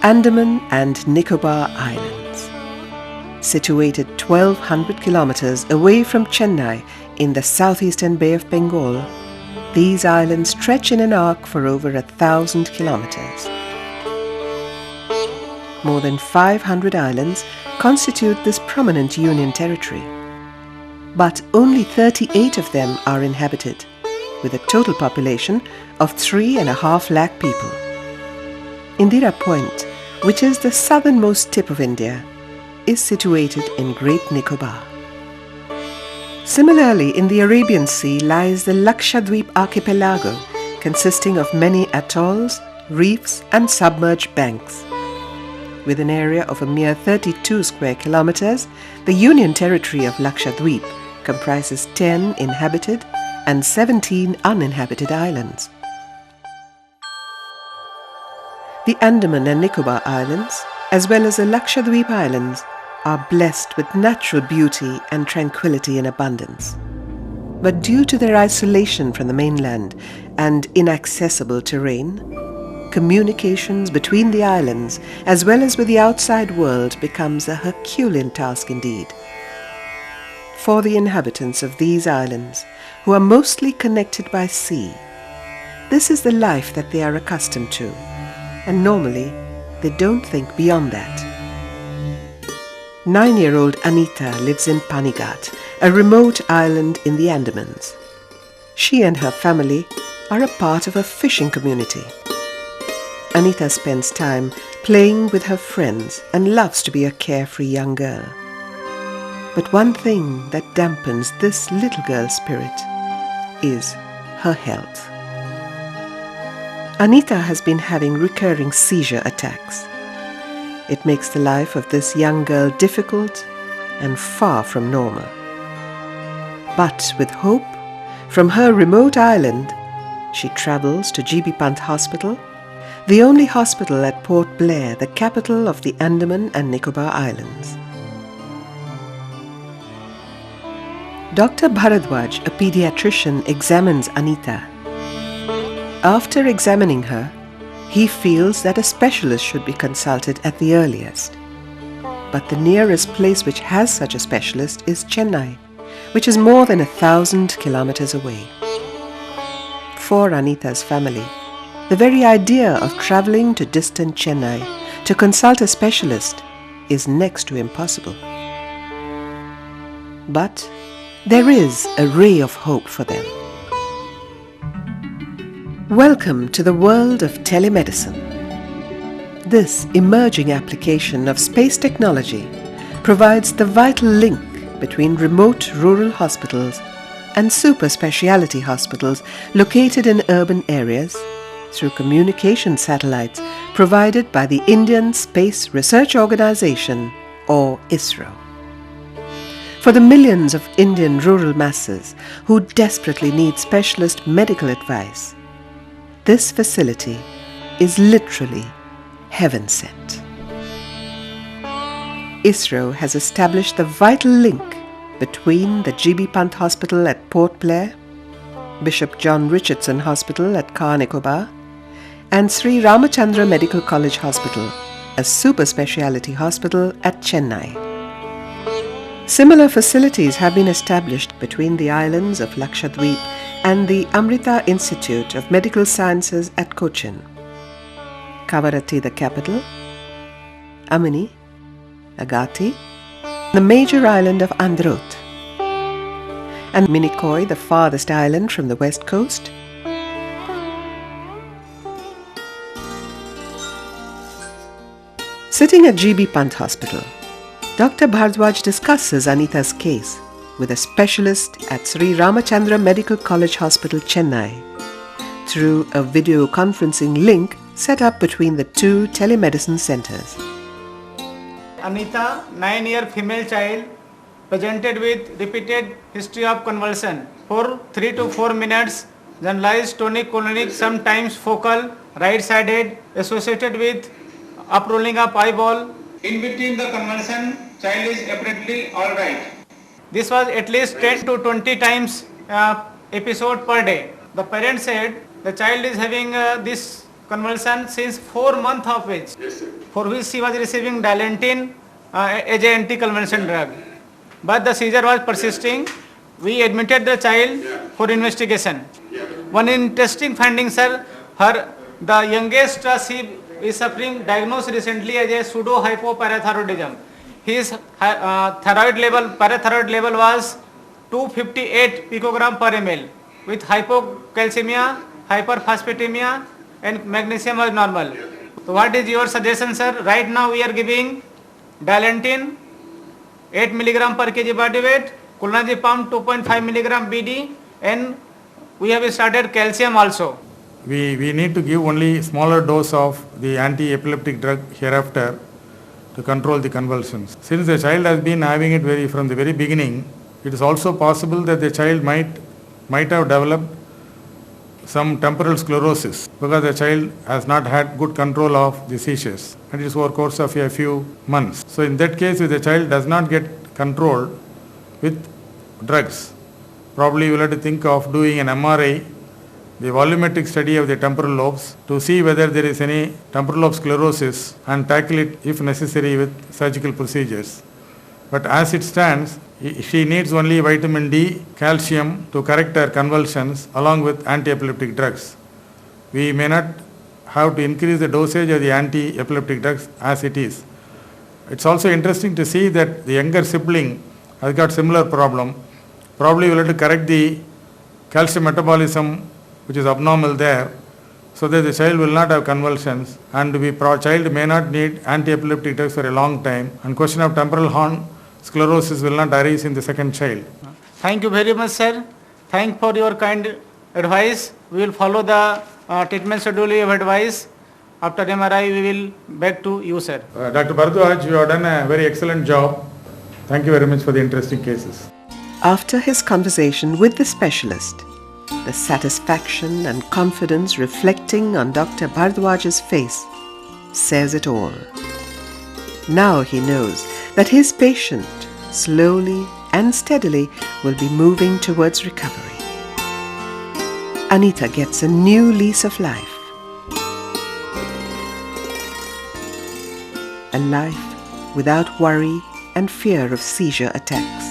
Andaman and Nicobar Islands. Situated 1200 kilometers away from Chennai in the southeastern Bay of Bengal, these islands stretch in an arc for over 1,000 kilometers. More than 500 islands constitute this prominent Union territory, but only 38 of them are inhabited, with a total population of 3.5 lakh people. Indira Point, which is the southernmost tip of India, is situated in Great Nicobar. Similarly, in the Arabian Sea lies the Lakshadweep archipelago, consisting of many atolls, reefs and submerged banks. With an area of a mere 32 square kilometers, the Union Territory of Lakshadweep comprises 10 inhabited and 17 uninhabited islands. The Andaman and Nicobar Islands, as well as the Lakshadweep Islands, are blessed with natural beauty and tranquility in abundance. But due to their isolation from the mainland and inaccessible terrain, communications between the islands as well as with the outside world becomes a Herculean task indeed. For the inhabitants of these islands, who are mostly connected by sea, this is the life that they are accustomed to, and normally they don't think beyond that. 9-year-old Anita lives in Panigat, a remote island in the Andamans. She and her family are a part of a fishing community. Anita spends time playing with her friends and loves to be a carefree young girl. But one thing that dampens this little girl's spirit is her health. Anita has been having recurring seizure attacks. It makes the life of this young girl difficult and far from normal. But with hope, from her remote island, she travels to GB Pant Hospital, the only hospital at Port Blair, the capital of the Andaman and Nicobar Islands. Dr. Bharadwaj, a pediatrician, examines Anita. After examining her, he feels that a specialist should be consulted at the earliest. But the nearest place which has such a specialist is Chennai, which is more than 1,000 kilometers away. For Anita's family, the very idea of traveling to distant Chennai to consult a specialist is next to impossible. But there is a ray of hope for them. Welcome to the world of telemedicine. This emerging application of space technology provides the vital link between remote rural hospitals and super specialty hospitals located in urban areas through communication satellites provided by the Indian Space Research Organization, or ISRO. For the millions of Indian rural masses who desperately need specialist medical advice, this facility is literally heaven sent. ISRO has established the vital link between the GB Pant Hospital at Port Blair, Bishop John Richardson Hospital at Car Nicobar, and Sri Ramachandra Medical College Hospital, a super speciality hospital at Chennai. Similar facilities have been established between the islands of Lakshadweep and the Amrita Institute of Medical Sciences at Cochin, Kavaratti the capital, Amini, Agatti, the major island of Androt, and Minikoi, the farthest island from the west coast. Sitting at GB Pant Hospital, Dr. Bharadwaj discusses Anita's case with a specialist at Sri Ramachandra Medical College Hospital, Chennai, through a video conferencing link set up between the two telemedicine centers. Anita, 9-year female child, presented with repeated history of convulsion for 3 to 4 minutes, generalized tonic-colonic, sometimes focal, right-sided, associated with uprolling of eyeball. In between the convulsion, child is apparently all right. This was at least 10 to 20 times episode per day. The parent said the child is having this convulsion since 4 months of age, for which he was receiving Dilantin as an anti-convulsion drug. But the seizure was persisting. We admitted the child for investigation. One interesting finding, sir, the youngest she is suffering, diagnosed recently as a pseudo-hypoparathyroidism. His parathyroid level was 258 picogram per ml with hypocalcemia, hyperphosphatemia and magnesium was normal. So what is your suggestion, sir? Right now we are giving Dilantin 8 milligram per kg body weight, clonazepam 2.5 milligram BD, and we have started calcium also. We need to give only smaller dose of the anti-epileptic drug hereafter to control the convulsions. Since the child has been having it from the very beginning, it is also possible that the child might have developed some temporal sclerosis because the child has not had good control of the seizures and it is over the course of a few months. So in that case, if the child does not get controlled with drugs, probably you will have to think of doing an MRI, the volumetric study of the temporal lobes to see whether there is any temporal lobe sclerosis and tackle it if necessary with surgical procedures. But as it stands, she needs only vitamin D, calcium to correct her convulsions along with anti-epileptic drugs. We may not have to increase the dosage of the anti-epileptic drugs as it is. It's also interesting to see that the younger sibling has got similar problem. Probably we will have to correct the calcium metabolism which is abnormal there so that the child will not have convulsions and the child may not need anti-epileptic drugs for a long time and question of temporal horn sclerosis will not arise in the second child. Thank you very much, sir. Thank for your kind advice. We will follow the treatment schedule you have advised. After MRI, we will back to you, sir. Dr. Bharadwaj, you have done a very excellent job. Thank you very much for the interesting cases. After his conversation with the specialist, the satisfaction and confidence reflecting on Dr. Bharadwaj's face says it all. Now he knows that his patient, slowly and steadily, will be moving towards recovery. Anita gets a new lease of life. A life without worry and fear of seizure attacks.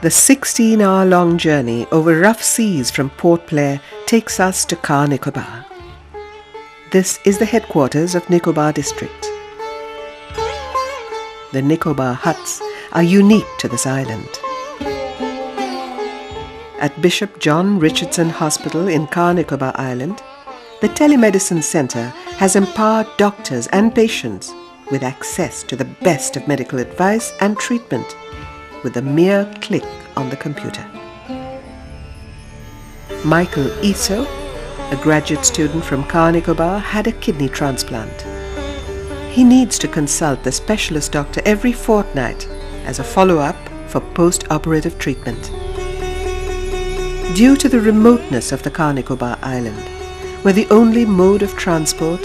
The 16-hour-long journey over rough seas from Port Blair takes us to Nicobar. This is the headquarters of Nicobar district. The Nicobar huts are unique to this island. At Bishop John Richardson Hospital in Nicobar Island, the Telemedicine Center has empowered doctors and patients with access to the best of medical advice and treatment with a mere click on the computer. Michael Iso, a graduate student from Nicobar, had a kidney transplant. He needs to consult the specialist doctor every fortnight as a follow-up for post-operative treatment. Due to the remoteness of the Nicobar Island, where the only mode of transport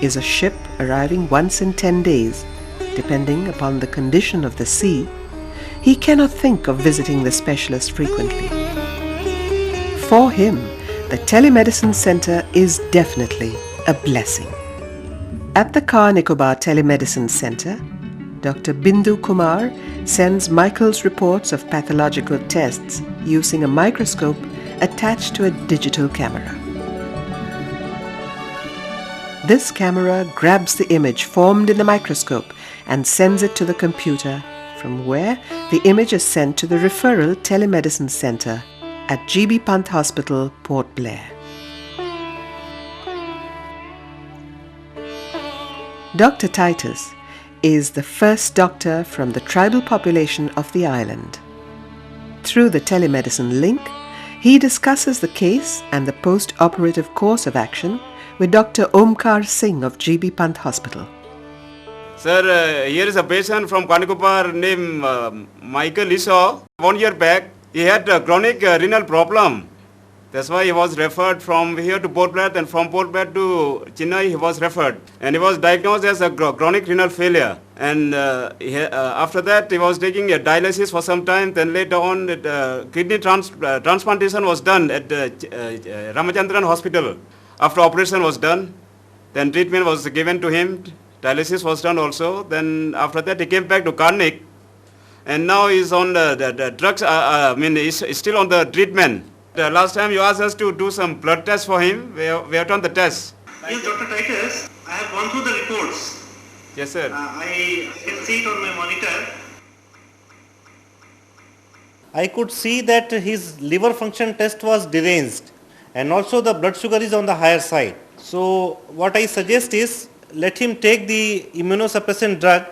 is a ship arriving once in 10 days, depending upon the condition of the sea, he cannot think of visiting the specialist frequently. For him, the Telemedicine Center is definitely a blessing. At the Nicobar Telemedicine Center, Dr. Bindu Kumar sends Michael's reports of pathological tests using a microscope attached to a digital camera. This camera grabs the image formed in the microscope and sends it to the computer, from where the image is sent to the referral telemedicine center at GB Pant Hospital, Port Blair. Dr. Titus is the first doctor from the tribal population of the island. Through the telemedicine link, he discusses the case and the post-operative course of action with Dr. Omkar Singh of GB Pant Hospital. Sir, here is a patient from Nicobar named Michael Iso. 1 year back, he had a chronic renal problem. That's why he was referred from here to Port Blair, and from Port Blair to Chennai he was referred. And he was diagnosed as a chronic renal failure. And after that he was taking a dialysis for some time. Then later on kidney transplantation was done at Ramachandran Hospital. After operation was done, then treatment was given to him. Dialysis was done also. Then after that he came back to Karnik. And now he's on the drugs, he's still on the treatment. Last time you asked us to do some blood tests for him. We have done the tests. Yes, Dr. Titus, I have gone through the reports. Yes, sir. I can see it on my monitor. I could see that his liver function test was deranged and also the blood sugar is on the higher side. So what I suggest is let him take the immunosuppressant drug,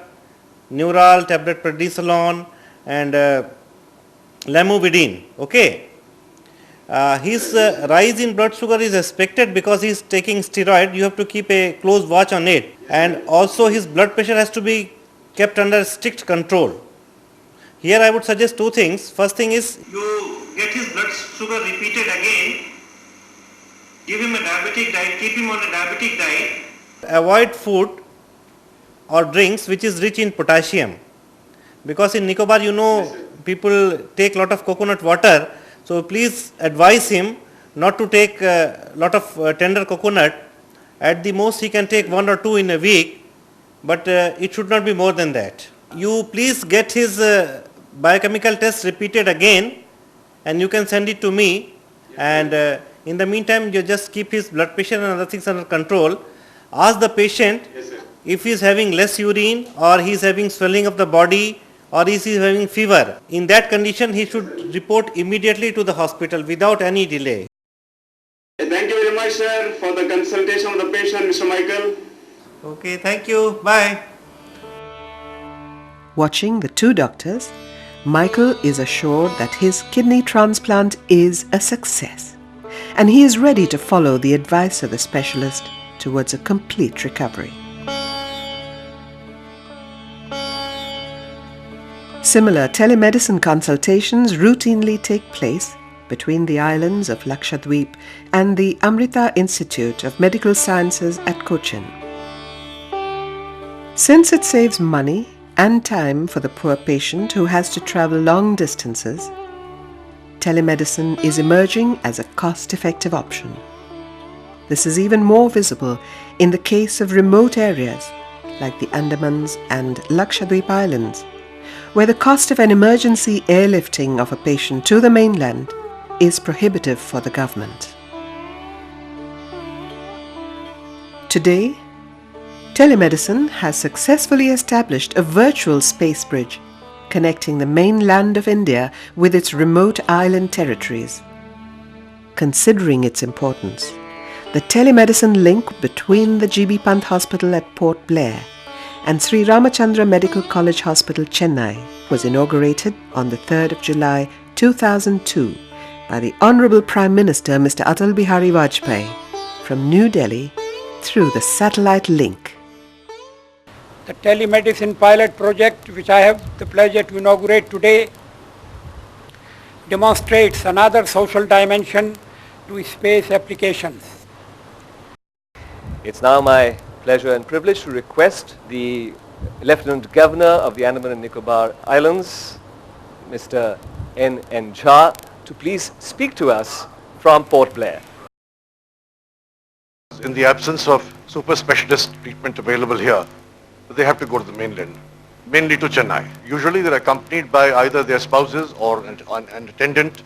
Neural, tablet prednisolone and lamivudine. Okay. His rise in blood sugar is expected because he is taking steroid. You have to keep a close watch on it, and also his blood pressure has to be kept under strict control. Here I would suggest two things. First thing is you get his blood sugar repeated again, give him a diabetic diet, keep him on a diabetic diet. Avoid food or drinks which is rich in potassium, because in Nicobar people take lot of coconut water. So please advise him not to take a lot of tender coconut. At the most he can take 1 or 2 in a week, but it should not be more than that. You please get his biochemical test repeated again and you can send it to me, and in the meantime you just keep his blood pressure and other things under control. Ask the patient if he is having less urine or he is having swelling of the body or is he having fever. In that condition he should report immediately to the hospital without any delay. Thank you very much, sir, for the consultation of the patient, Mr. Michael. Okay, thank you. Bye. Watching the two doctors, Michael is assured that his kidney transplant is a success, and he is ready to follow the advice of the specialist towards a complete recovery. Similar telemedicine consultations routinely take place between the islands of Lakshadweep and the Amrita Institute of Medical Sciences at Cochin. Since it saves money and time for the poor patient who has to travel long distances, telemedicine is emerging as a cost-effective option. This is even more visible in the case of remote areas like the Andamans and Lakshadweep Islands, where the cost of an emergency airlifting of a patient to the mainland is prohibitive for the government. Today, telemedicine has successfully established a virtual space bridge connecting the mainland of India with its remote island territories. Considering its importance, the telemedicine link between the GB Pant Hospital at Port Blair and Sri Ramachandra Medical College Hospital, Chennai, was inaugurated on the 3rd of July 2002 by the Honorable Prime Minister Mr. Atal Bihari Vajpayee from New Delhi through the satellite link. The telemedicine pilot project, which I have the pleasure to inaugurate today, demonstrates another social dimension to space applications. It's now my pleasure and privilege to request the Lieutenant Governor of the Andaman and Nicobar Islands, Mr. N. Jha, to please speak to us from Port Blair. In the absence of super specialist treatment available here, they have to go to the mainland, mainly to Chennai. Usually they're accompanied by either their spouses or an attendant,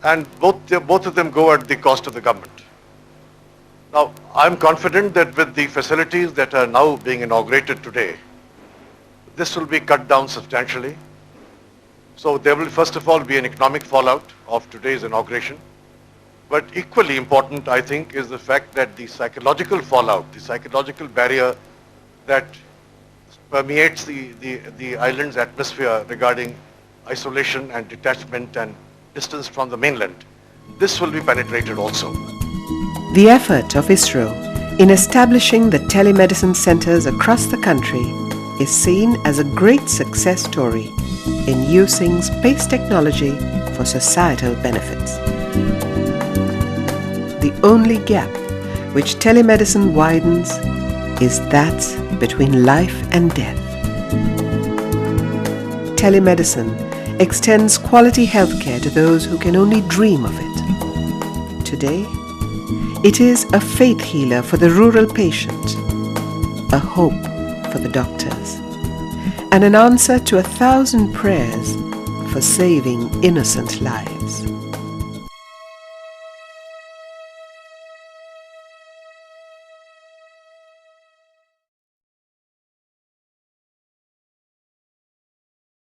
and both of them go at the cost of the government. Now, I'm confident that with the facilities that are now being inaugurated today, this will be cut down substantially. So there will first of all be an economic fallout of today's inauguration. But equally important, I think, is the fact that the psychological fallout, the psychological barrier that permeates the island's atmosphere regarding isolation and detachment and distance from the mainland, this will be penetrated also. The effort of ISRO in establishing the telemedicine centers across the country is seen as a great success story in using space technology for societal benefits. only gap which telemedicine widens is that between life and death. Telemedicine extends quality healthcare to those who can only dream of it. Today, it is a faith healer for the rural patient, a hope for the doctors, and an answer to 1,000 prayers for saving innocent lives.